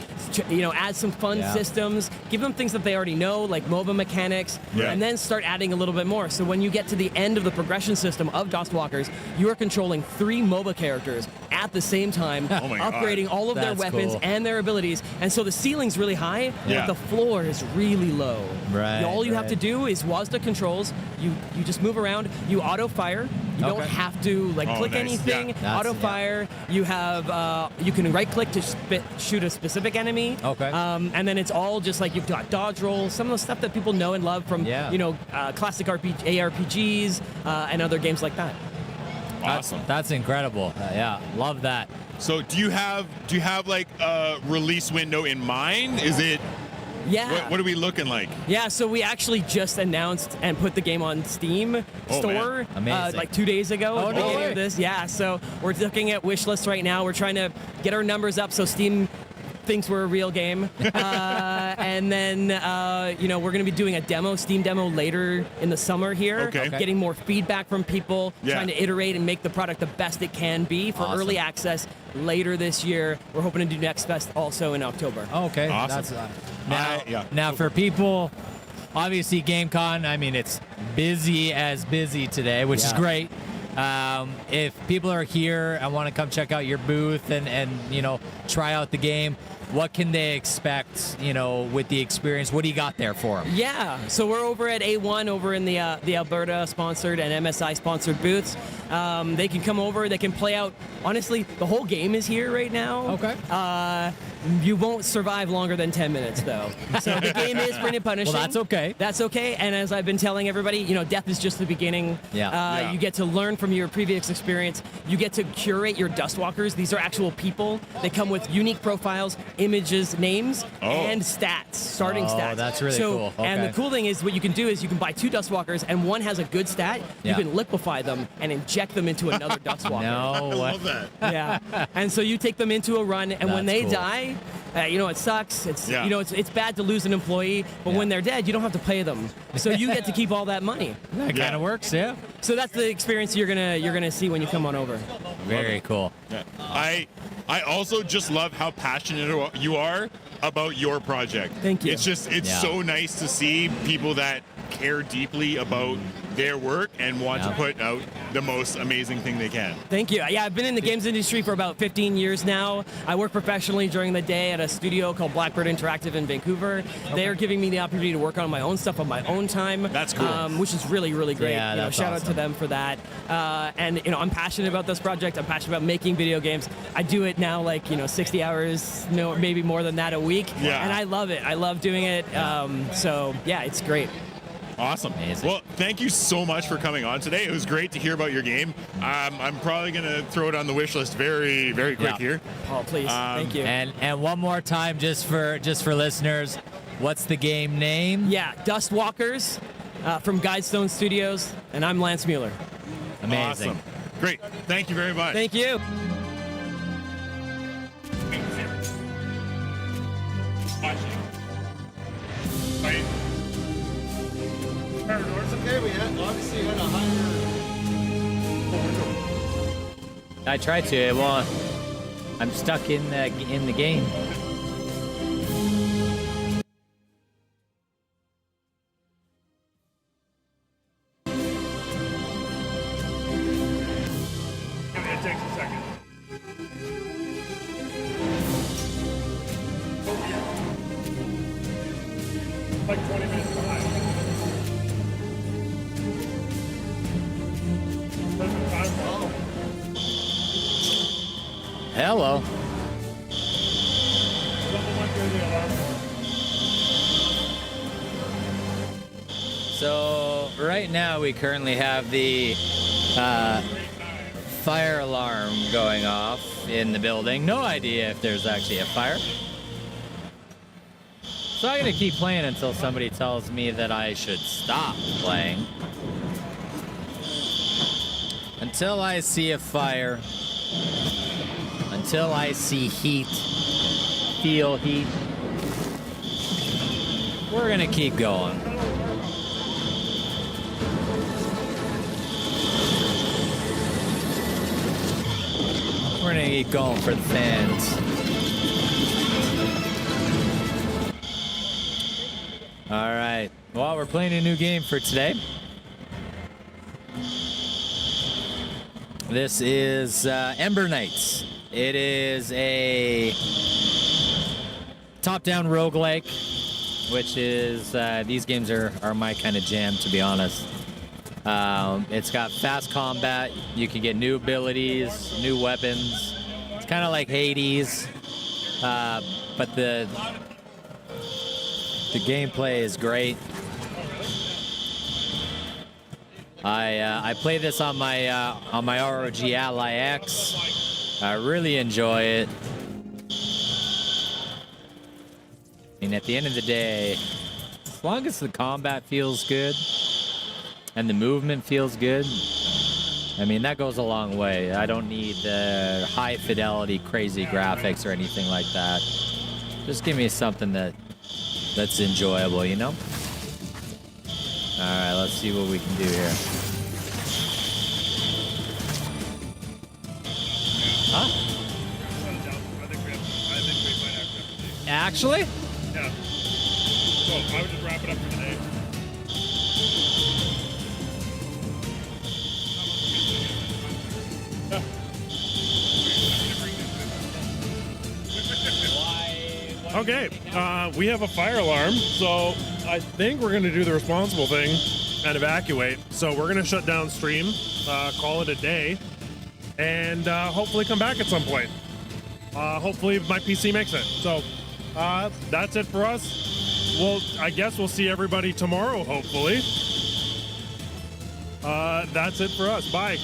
you know, add some fun systems, give them things that they already know, like MOBA mechanics, and then start adding a little bit more. So when you get to the end of the progression system of Dustwalkers, you are controlling 3 MOBA characters at the same time, upgrading all of their weapons and their abilities. And so the ceiling's really high, but the floor is really low. Right. All you have to do is WASD controls. You just move around. You auto fire. You don't have to like click anything. Auto fire. You have you can right click to shoot a specific enemy. Okay. And then it's all just like you've got dodge rolls, some of the stuff that people know and love from you know classic ARPGs and other games like that. Awesome. That's incredible. Yeah, love that. So do you have like a release window in mind? Is it? Yeah. What are we looking like? Yeah, so we actually just announced and put the game on Steam store like 2 days ago. Oh, at the no beginning way. of this. Yeah, so we're looking at wish lists right now. We're trying to get our numbers up so Steam thinks we're a real game. And then, you know, we're going to be doing a Steam demo later in the summer here. Okay. Getting more feedback from people, Yeah. trying to iterate and make the product the best it can be for early access later this year. We're hoping to do Next Fest also in October. Okay. Awesome. That's, now for people, obviously GameCon, I mean, it's busy today, which is great. If people are here and want to come check out your booth and you know, try out the game, what can they expect, you know, with the experience? What do you got there for them? Yeah, so we're over at A1 over in the Alberta sponsored and MSI sponsored booths. They can come over, they can play out. Honestly, the whole game is here right now. Okay. You won't survive longer than 10 minutes though. So the game is pretty punishing. Well, that's okay. That's okay. And as I've been telling everybody, you know, death is just the beginning. Yeah. You get to learn from your previous experience. You get to curate your Dustwalkers. These are actual people. They come with unique profiles, images, names, and stats, starting stats. That's really cool. And Okay. the cool thing is what you can do is you can buy 2 Dustwalkers and one has a good stat. Yeah. You can liquefy them and inject them into another Dustwalker. No I way. love that. Yeah. And so you take them into a run, and when That's they cool. die, you know, it sucks. It's Yeah. you know, it's bad to lose an employee, but when they're dead, you don't have to pay them. So you get to keep all that money. That kind of works, yeah. So that's the experience you're gonna see when you come on over. Very cool. Yeah. I also just love how passionate you are about your project. Thank you. It's Yeah. so nice to see people that care deeply about their work and want to put out the most amazing thing they can. Thank you. Yeah, I've been in the games industry for about 15 years now. I work professionally during the day at a studio called Blackbird Interactive in Vancouver. They're giving me the opportunity to work on my own stuff on my own time. That's cool. Which is really, really great. Yeah, that's shout out to awesome. them for that. And I'm passionate about this project. I'm passionate about making video games. I do it now 60 hours, maybe more than that a week. Yeah. And I love it. I love doing it. So yeah, it's great. Awesome. Amazing. Well, thank you so much for coming on today. It was great to hear about your game. I'm probably going to throw it on the wish list very, very quick here. Oh, please. Thank you. And one more time, just for listeners, what's the game name? Yeah, Dustwalkers from Guidestone Studios, and I'm Lance Mueller. Amazing. Awesome. Great. Thank you very much. Thank you. It's okay. We obviously had a higher. I tried to. It won't. I'm stuck in the game. It takes a second. Like 20 minutes behind. Hello. So right now we currently have the fire alarm going off in the building. No idea if there's actually a fire. So I'm gonna keep playing until somebody tells me that I should stop playing. Until I see a fire. Until I see heat. Feel heat. We're gonna keep going. We're gonna keep going for the fans. All right. Well, we're playing a new game for today. This is Ember Knights. It is a top-down roguelike, which is these games are my kind of jam, to be honest. It's got fast combat. You can get new abilities, new weapons. It's kind of like Hades, but the gameplay is great. I play this on my ROG Ally X. I really enjoy it. And at the end of the day, as long as the combat feels good and the movement feels good, I mean, that goes a long way. I don't need the high fidelity, crazy graphics or anything like that. Just give me something that's enjoyable, you know? All right, let's see what we can do here. Huh? Actually? Yeah. So I would just wrap it up for today. Okay, we have a fire alarm, so I think we're going to do the responsible thing and evacuate. So we're going to shut down stream, call it a day, and hopefully come back at some point. Hopefully my PC makes it. So that's it for us. Well, I guess we'll see everybody tomorrow, hopefully. That's it for us. Bye.